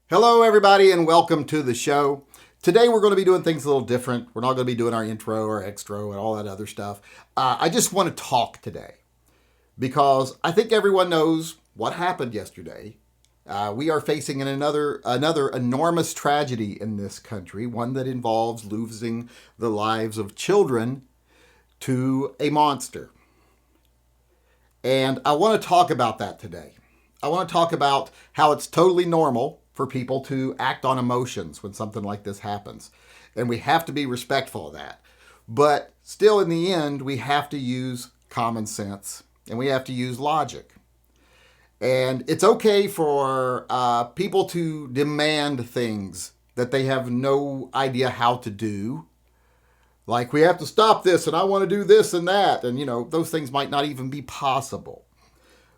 Hello, everybody, and welcome to the show. Today, we're going to be doing things a little different. We're not going to be doing our intro or extro and all that other stuff. I just want to talk today because I think everyone knows what happened yesterday. We are facing another enormous tragedy in this country, one that involves losing the lives of children to a monster. And I want to talk about that today. I want to talk about how it's totally normal for people to act on emotions when something like this happens. And we have to be respectful of that. But still, in the end, we have to use common sense and we have to use logic. And it's okay for people to demand things that they have no idea how to do. Like, we have to stop this and I want to do this and that. And, those things might not even be possible.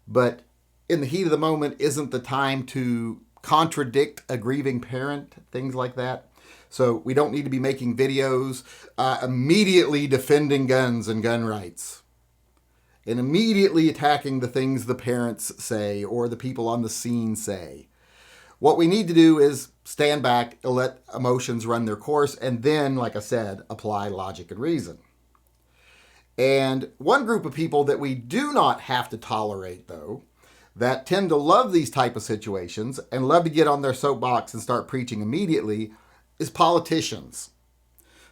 But in the heat of the moment isn't the time to contradict a grieving parent, things like that. So we don't need to be making videos immediately defending guns and gun rights and immediately attacking the things the parents say or the people on the scene say. What we need to do is stand back and let emotions run their course and then, like I said, apply logic and reason. And one group of people that we do not have to tolerate, though, that tend to love these type of situations and love to get on their soapbox and start preaching immediately is politicians.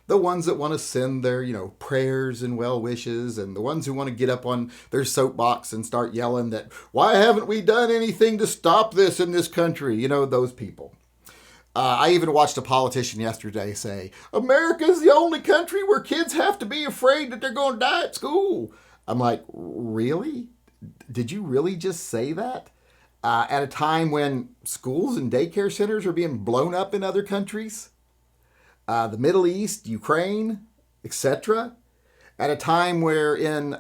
The ones that want to send their, prayers and well wishes, and the ones who want to get up on their soapbox and start yelling that, why haven't we done anything to stop this in this country? Those people. I even watched a politician yesterday say, America's the only country where kids have to be afraid that they're going to die at school. I'm like, really? Did you really just say that? At a time when schools and daycare centers are being blown up in other countries? The Middle East, Ukraine, etc. At a time where in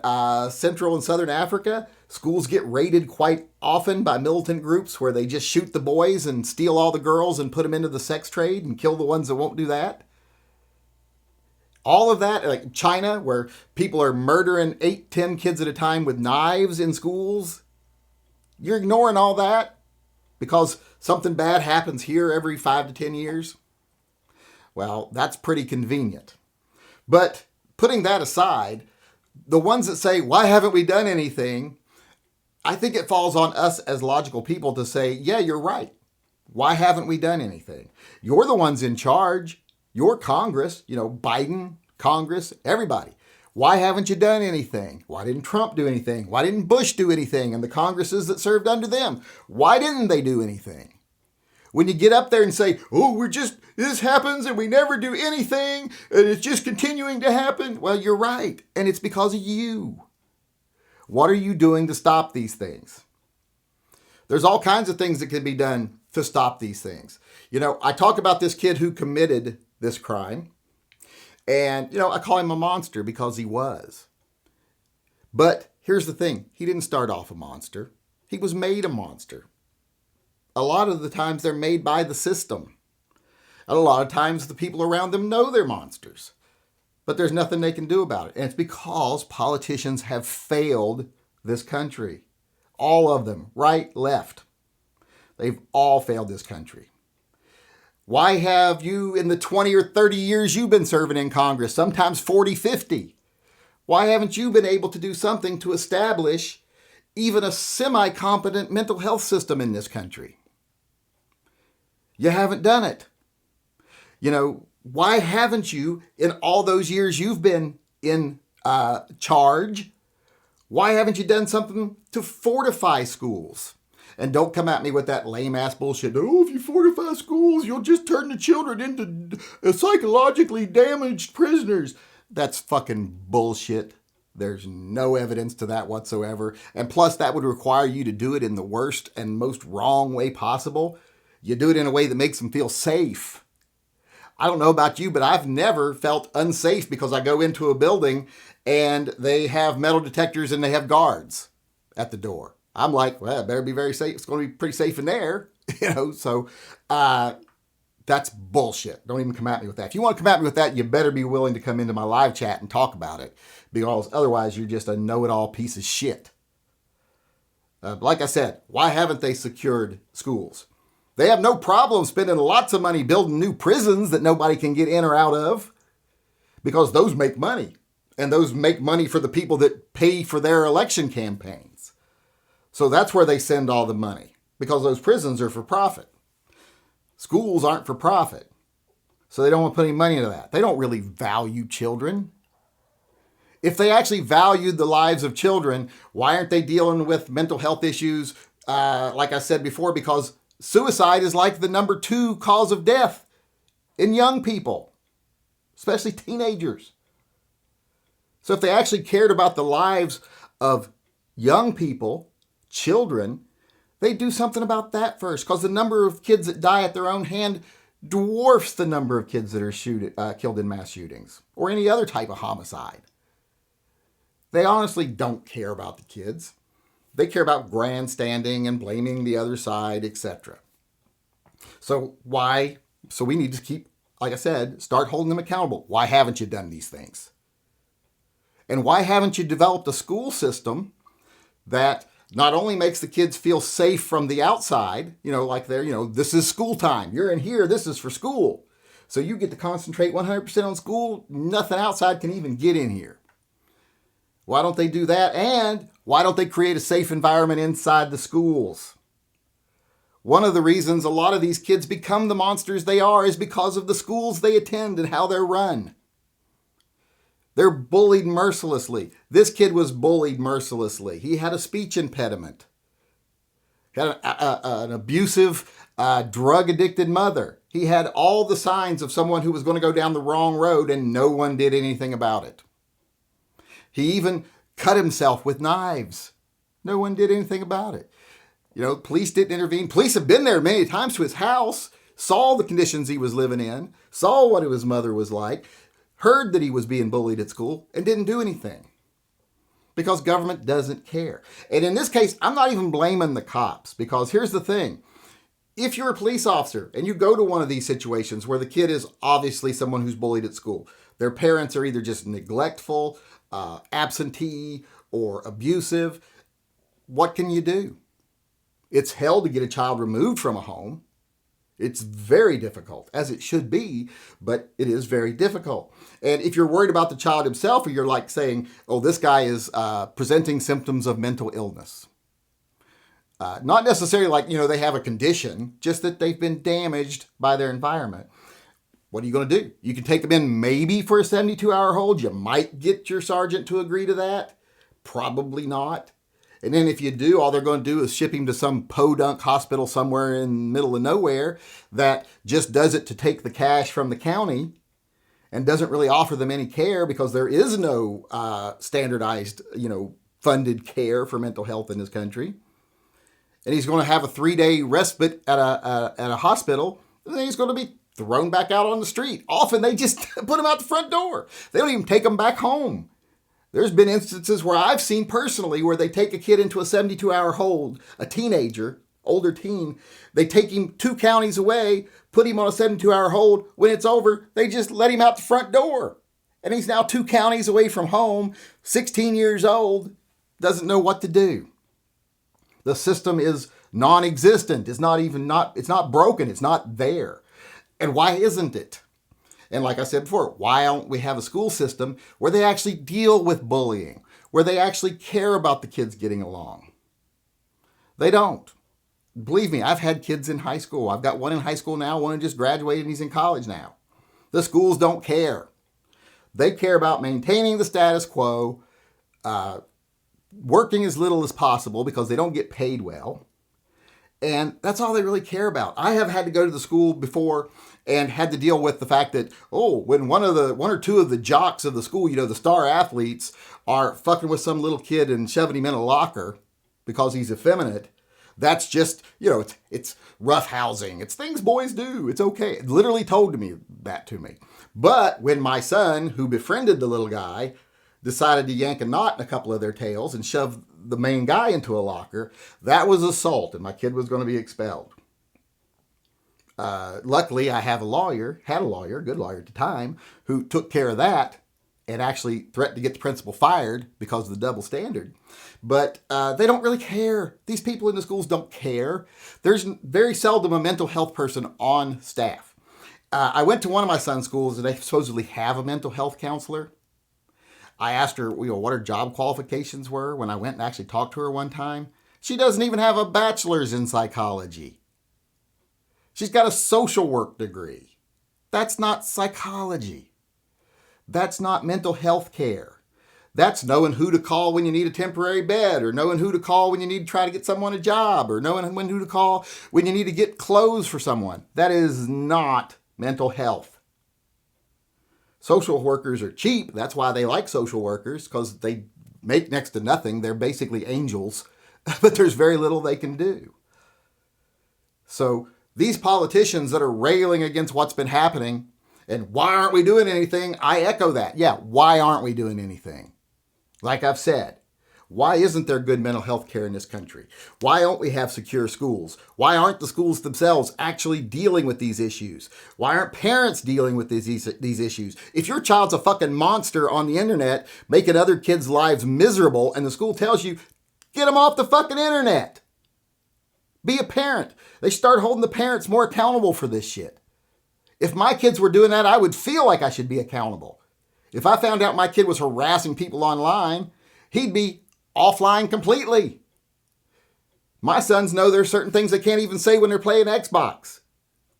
Central and Southern Africa, schools get raided quite often by militant groups where they just shoot the boys and steal all the girls and put them into the sex trade and kill the ones that won't do that. All of that, like China, where people are murdering 8, 10 kids at a time with knives in schools. You're ignoring all that because something bad happens here every 5 to 10 years. Well, that's pretty convenient. But putting that aside, the ones that say, why haven't we done anything? I think it falls on us as logical people to say, yeah, you're right. Why haven't we done anything? You're the ones in charge. Your Congress, Biden, Congress, everybody. Why haven't you done anything? Why didn't Trump do anything? Why didn't Bush do anything? And the Congresses that served under them, why didn't they do anything? When you get up there and say, this happens and we never do anything and it's just continuing to happen. Well, you're right. And it's because of you. What are you doing to stop these things? There's all kinds of things that can be done to stop these things. I talk about this kid who committed this crime. And, I call him a monster because he was. But here's the thing. He didn't start off a monster. He was made a monster. A lot of the times they're made by the system. And a lot of times the people around them know they're monsters. But there's nothing they can do about it. And it's because politicians have failed this country. All of them, right, left. They've all failed this country. Why have you, in the 20 or 30 years you've been serving in Congress, sometimes 40, 50, why haven't you been able to do something to establish even a semi-competent mental health system in this country? You haven't done it. Why haven't you, in all those years you've been in charge, why haven't you done something to fortify schools? And don't come at me with that lame-ass bullshit. Oh, if you fortify schools, you'll just turn the children into psychologically damaged prisoners. That's fucking bullshit. There's no evidence to that whatsoever. And plus, that would require you to do it in the worst and most wrong way possible. You do it in a way that makes them feel safe. I don't know about you, but I've never felt unsafe because I go into a building and they have metal detectors and they have guards at the door. I'm like, well, it better be very safe. It's going to be pretty safe in there, so that's bullshit. Don't even come at me with that. If you want to come at me with that, you better be willing to come into my live chat and talk about it because otherwise you're just a know-it-all piece of shit. Like I said, why haven't they secured schools? They have no problem spending lots of money building new prisons that nobody can get in or out of, because those make money. And those make money for the people that pay for their election campaigns. So that's where they send all the money, because those prisons are for profit. Schools aren't for profit. So they don't want to put any money into that. They don't really value children. If they actually valued the lives of children, why aren't they dealing with mental health issues? Like I said before, because suicide is like the number 2 cause of death in young people, especially teenagers. So if they actually cared about the lives of young people, children, they'd do something about that first, because the number of kids that die at their own hand dwarfs the number of kids that are killed in mass shootings or any other type of homicide. They honestly don't care about the kids. They care about grandstanding and blaming the other side, etc. So we need to keep, like I said, start holding them accountable. Why haven't you done these things? And why haven't you developed a school system that not only makes the kids feel safe from the outside, like this is school time. You're in here. This is for school. So you get to concentrate 100% on school. Nothing outside can even get in here. Why don't they do that? And why don't they create a safe environment inside the schools? One of the reasons a lot of these kids become the monsters they are is because of the schools they attend and how they're run. They're bullied mercilessly. This kid was bullied mercilessly. He had a speech impediment. He had an abusive, drug-addicted mother. He had all the signs of someone who was going to go down the wrong road, and no one did anything about it. He even cut himself with knives. No one did anything about it. Police didn't intervene. Police have been there many times to his house, saw the conditions he was living in, saw what his mother was like, heard that he was being bullied at school, and didn't do anything. Because government doesn't care. And in this case, I'm not even blaming the cops, because here's the thing. If you're a police officer and you go to one of these situations where the kid is obviously someone who's bullied at school, their parents are either just neglectful, absentee, or abusive, what can you do? It's hell to get a child removed from a home. It's very difficult, as it should be, but it is very difficult. And if you're worried about the child himself, or you're like saying, oh, this guy is presenting symptoms of mental illness. Not necessarily like, they have a condition, just that they've been damaged by their environment. What are you going to do? You can take them in maybe for a 72-hour hold. You might get your sergeant to agree to that. Probably not. And then if you do, all they're going to do is ship him to some podunk hospital somewhere in the middle of nowhere that just does it to take the cash from the county and doesn't really offer them any care, because there is no standardized, funded care for mental health in this country. And he's going to have a 3-day respite at a hospital, and then he's going to be thrown back out on the street. Often they just put him out the front door. They don't even take him back home. There's been instances where I've seen personally where they take a kid into a 72-hour hold, a teenager, older teen. They take him 2 counties away, put him on a 72-hour hold. When it's over, they just let him out the front door. And he's now 2 counties away from home, 16 years old, doesn't know what to do. The system is non-existent. It's not broken. It's not there. And why isn't it? And like I said before, why don't we have a school system where they actually deal with bullying, where they actually care about the kids getting along? They don't. Believe me, I've had kids in high school. I've got one in high school now, one who just graduated, and he's in college now. The schools don't care. They care about maintaining the status quo, working as little as possible because they don't get paid well. And that's all they really care about. I have had to go to the school before and had to deal with the fact that, when one or two of the jocks of the school, the star athletes, are fucking with some little kid and shoving him in a locker because he's effeminate, that's just, it's rough housing. It's things boys do. It's okay. It literally told that to me. But when my son, who befriended the little guy, decided to yank a knot in a couple of their tails and shove the main guy into a locker, that was assault, and my kid was going to be expelled. Luckily, I had a lawyer, good lawyer at the time, who took care of that, and actually threatened to get the principal fired because of the double standard. But they don't really care. These people in the schools don't care. There's very seldom a mental health person on staff. I went to one of my son's schools and they supposedly have a mental health counselor. I asked her, what her job qualifications were when I went and actually talked to her one time. She doesn't even have a bachelor's in psychology. She's got a social work degree. That's not psychology. That's not mental health care. That's knowing who to call when you need a temporary bed, or knowing who to call when you need to try to get someone a job, or knowing who to call when you need to get clothes for someone. That is not mental health. Social workers are cheap. That's why they like social workers, because they make next to nothing. They're basically angels, but there's very little they can do. So these politicians that are railing against what's been happening, and why aren't we doing anything? I echo that. Yeah, why aren't we doing anything? Like I've said, why isn't there good mental health care in this country? Why don't we have secure schools? Why aren't the schools themselves actually dealing with these issues? Why aren't parents dealing with these issues? If your child's a fucking monster on the internet, making other kids' lives miserable, and the school tells you, get them off the fucking internet. Be a parent. They start holding the parents more accountable for this shit. If my kids were doing that, I would feel like I should be accountable. If I found out my kid was harassing people online, he'd be offline completely. My sons know there's certain things they can't even say when they're playing Xbox,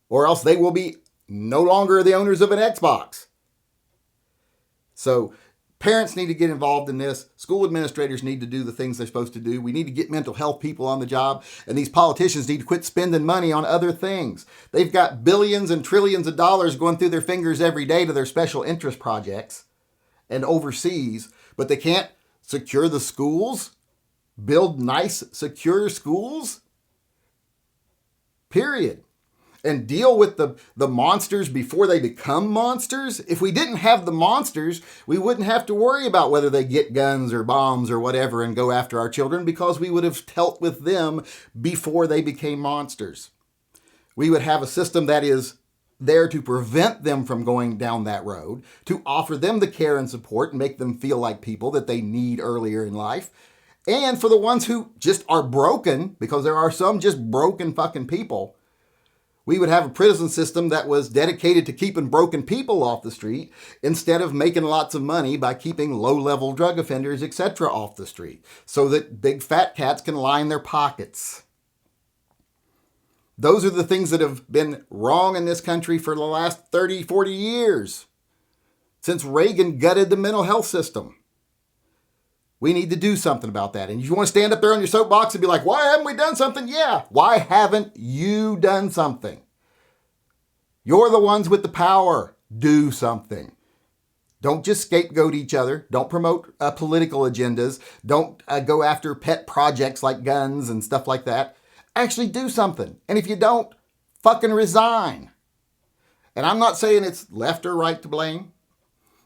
or else they will be no longer the owners of an Xbox. So parents need to get involved in this. School administrators need to do the things they're supposed to do. We need to get mental health people on the job. And these politicians need to quit spending money on other things. They've got billions and trillions of dollars going through their fingers every day to their special interest projects and overseas, but they can't secure the schools, build nice, secure schools, period. And deal with the monsters before they become monsters. If we didn't have the monsters, we wouldn't have to worry about whether they get guns or bombs or whatever and go after our children, because we would have dealt with them before they became monsters. We would have a system that is there to prevent them from going down that road, to offer them the care and support and make them feel like people that they need earlier in life. And for the ones who just are broken, because there are some just broken fucking people, we would have a prison system that was dedicated to keeping broken people off the street instead of making lots of money by keeping low-level drug offenders, etc. off the street, so that big fat cats can line their pockets. Those are the things that have been wrong in this country for the last 30, 40 years, since Reagan gutted the mental health system. We need to do something about that. And you want to stand up there on your soapbox and be like, why haven't we done something? Yeah, why haven't you done something? You're the ones with the power. Do something. Don't just scapegoat each other. Don't promote political agendas. Don't go after pet projects like guns and stuff like that. Actually do something. And if you don't, fucking resign. And I'm not saying it's left or right to blame.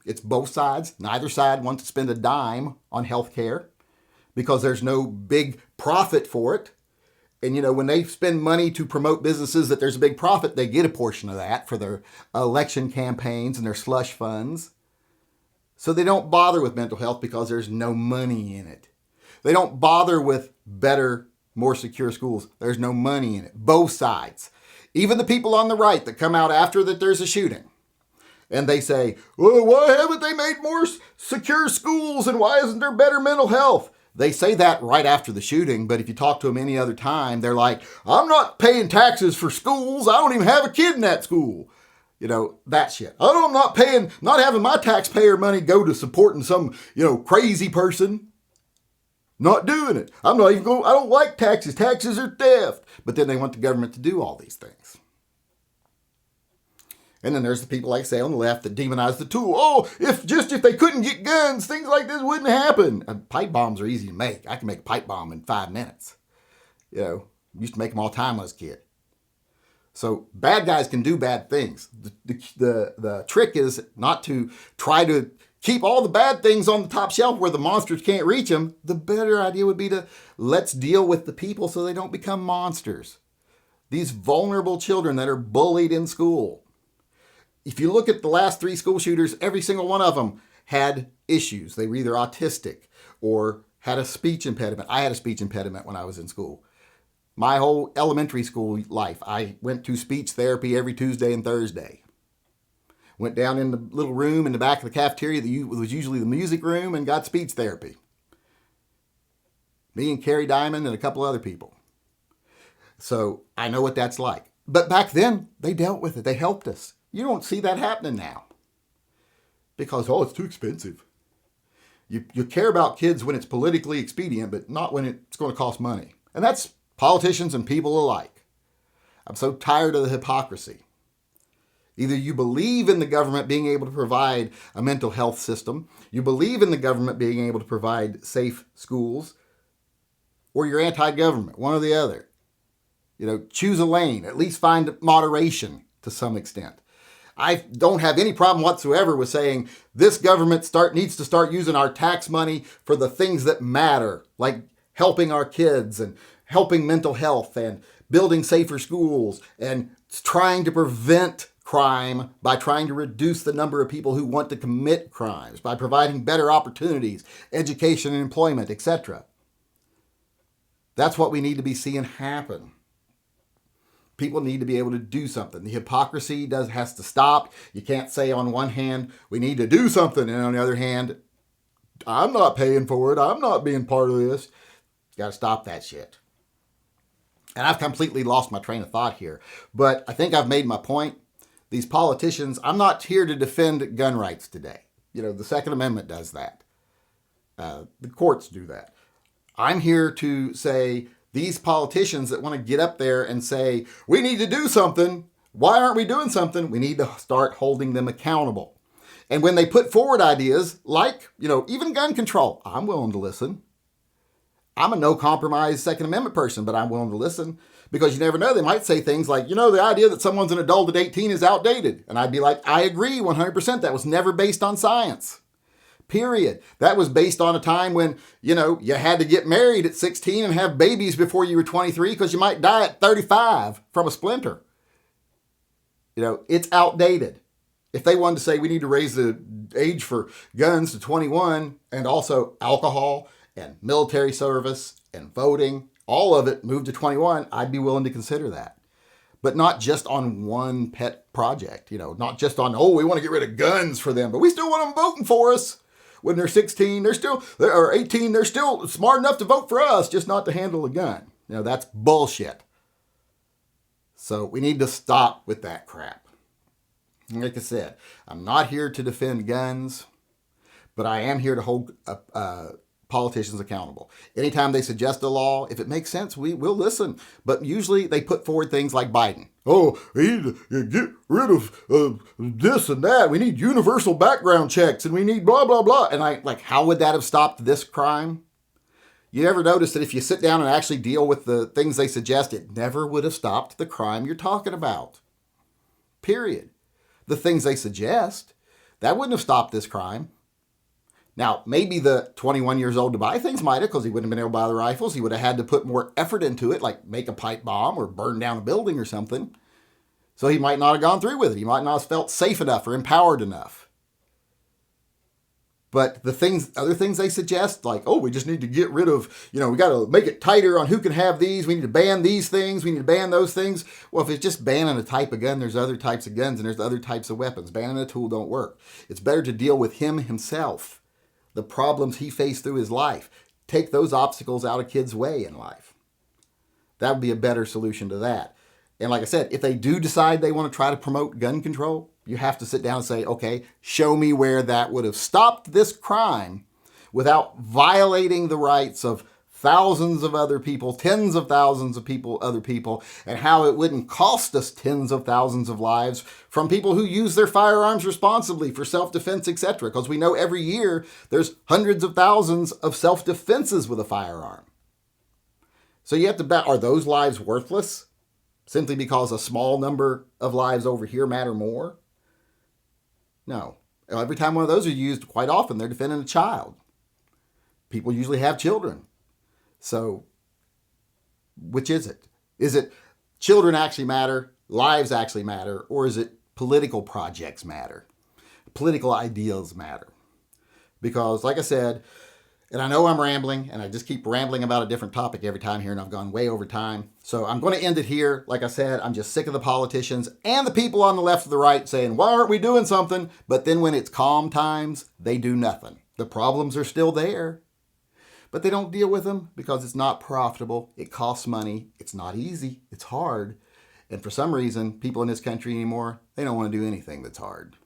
It's both sides. Neither side wants to spend a dime on healthcare because there's no big profit for it. And, when they spend money to promote businesses that there's a big profit, they get a portion of that for their election campaigns and their slush funds. So they don't bother with mental health because there's no money in it. They don't bother with better, more secure schools. There's no money in it. Both sides. Even the people on the right that come out after that there's a shooting. And they say, well, why haven't they made more secure schools, and why isn't there better mental health? They say that right after the shooting, but if you talk to them any other time, they're like, I'm not paying taxes for schools. I don't even have a kid in that school. That shit. I'm not having my taxpayer money go to supporting some, crazy person. Not doing it. I don't like taxes. Taxes are theft. But then they want the government to do all these things. And then there's the people, like I say, on the left that demonize the tool. Oh, if they couldn't get guns, things like this wouldn't happen. Pipe bombs are easy to make. I can make a pipe bomb in 5 minutes. Used to make them all the time when I was a kid. So bad guys can do bad things. The trick is not to try to keep all the bad things on the top shelf where the monsters can't reach them. The better idea would be to let's deal with the people so they don't become monsters. These vulnerable children that are bullied in school. If you look at the last 3 school shooters, every single one of them had issues. They were either autistic or had a speech impediment. I had a speech impediment when I was in school. My whole elementary school life, I went to speech therapy every Tuesday and Thursday. Went down in the little room in the back of the cafeteria that was usually the music room and got speech therapy. Me and Carrie Diamond and a couple other people. So I know what that's like. But back then, they dealt with it. They helped us. You don't see that happening now. Because, it's too expensive. You care about kids when it's politically expedient, but not when it's going to cost money. And that's politicians and people alike. I'm so tired of the hypocrisy. Either you believe in the government being able to provide a mental health system, you believe in the government being able to provide safe schools, or you're anti-government, one or the other. Choose a lane, at least find moderation to some extent. I don't have any problem whatsoever with saying this government needs to start using our tax money for the things that matter, like helping our kids and helping mental health and building safer schools and trying to prevent crime by trying to reduce the number of people who want to commit crimes, by providing better opportunities, education and employment, etc. That's what we need to be seeing happen. People need to be able to do something. The hypocrisy has to stop. You can't say on one hand, we need to do something, and on the other hand, I'm not paying for it. I'm not being part of this. You got to stop that shit. And I've completely lost my train of thought here, but I think I've made my point. These politicians, I'm not here to defend gun rights today. The Second Amendment does that. The courts do that. I'm here to say these politicians that want to get up there and say, we need to do something. Why aren't we doing something? We need to start holding them accountable. And when they put forward ideas like, even gun control, I'm willing to listen. I'm a no compromise Second Amendment person, but I'm willing to listen because you never know. They might say things like, the idea that someone's an adult at 18 is outdated. And I'd be like, I agree 100%. That was never based on science. Period. That was based on a time when, you had to get married at 16 and have babies before you were 23 because you might die at 35 from a splinter. It's outdated. If they wanted to say we need to raise the age for guns to 21 and also alcohol and military service and voting, all of it moved to 21, I'd be willing to consider that. But not just on one pet project, not just on, we want to get rid of guns for them, but we still want them voting for us. When they're 16, or 18, they're still smart enough to vote for us, just not to handle a gun. That's bullshit. So we need to stop with that crap. Like I said, I'm not here to defend guns, but I am here to hold politicians accountable. Anytime they suggest a law, if it makes sense, we'll listen. But usually they put forward things like Biden. We need to get rid of this and that. We need universal background checks and we need blah, blah, blah. And how would that have stopped this crime? You ever notice that if you sit down and actually deal with the things they suggest, it never would have stopped the crime you're talking about. Period. The things they suggest, that wouldn't have stopped this crime. Now, maybe the 21 years old to buy things might have, because he wouldn't have been able to buy the rifles. He would have had to put more effort into it, like make a pipe bomb or burn down a building or something. So he might not have gone through with it. He might not have felt safe enough or empowered enough. But other things they suggest, like, we just need to get rid of, we got to make it tighter on who can have these. We need to ban these things. We need to ban those things. Well, if it's just banning a type of gun, there's other types of guns and there's other types of weapons. Banning a tool don't work. It's better to deal with himself. The problems he faced through his life. Take those obstacles out of kids' way in life. That would be a better solution to that. And like I said, if they do decide they want to try to promote gun control, you have to sit down and say, okay, show me where that would have stopped this crime without violating the rights of thousands of other people, tens of thousands of other people, and how it wouldn't cost us tens of thousands of lives from people who use their firearms responsibly for self-defense, etc. Because we know every year there's hundreds of thousands of self-defenses with a firearm. So you have to bet, are those lives worthless simply because a small number of lives over here matter more? No. Every time one of those are used, quite often they're defending a child. People usually have children. So, which is it? Is it children actually matter, lives actually matter, or is it political projects matter? Political ideals matter. Because, like I said, and I know I'm rambling, and I just keep rambling about a different topic every time here, and I've gone way over time. So I'm going to end it here. Like I said, I'm just sick of the politicians and the people on the left or the right saying, why aren't we doing something? But then when it's calm times, they do nothing. The problems are still there, but they don't deal with them because it's not profitable. It costs money. It's not easy. It's hard. And for some reason, people in this country anymore, they don't want to do anything that's hard.